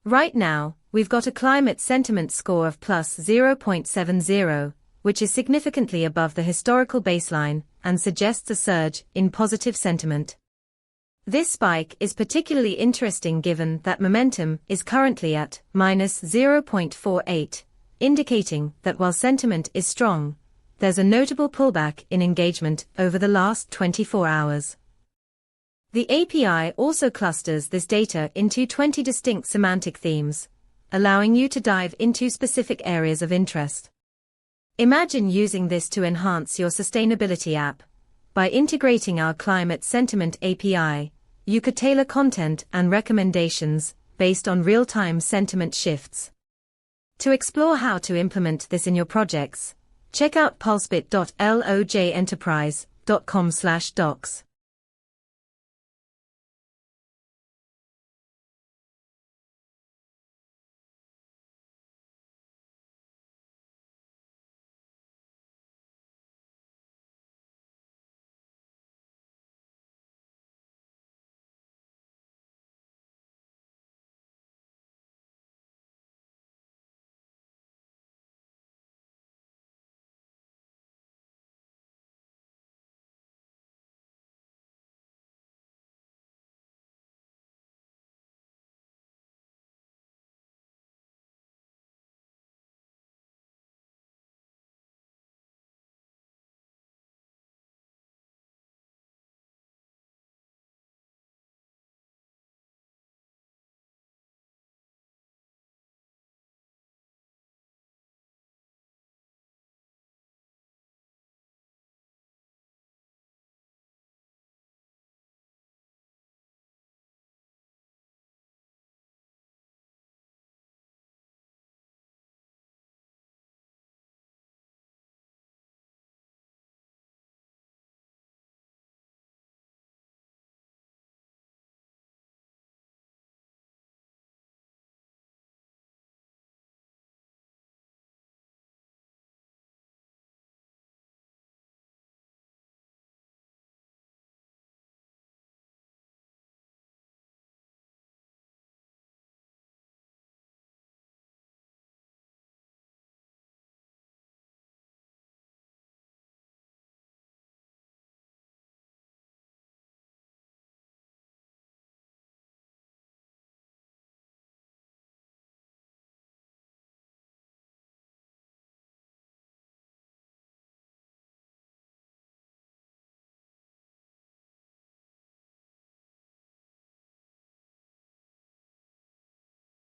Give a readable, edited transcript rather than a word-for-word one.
Right now, we've got a climate sentiment score of plus 0.70, which is significantly above the historical baseline and suggests a surge in positive sentiment. This spike is particularly interesting given that momentum is currently at minus 0.48, indicating that while sentiment is strong, there's a notable pullback in engagement over the last 24 hours. The API also clusters this data into 20 distinct semantic themes, allowing you to dive into specific areas of interest. Imagine using this to enhance your sustainability app. By integrating our Climate Sentiment API, you could tailor content and recommendations based on real-time sentiment shifts. To explore how to implement this in your projects, check out pulsebit.loj enterprise.com/docs.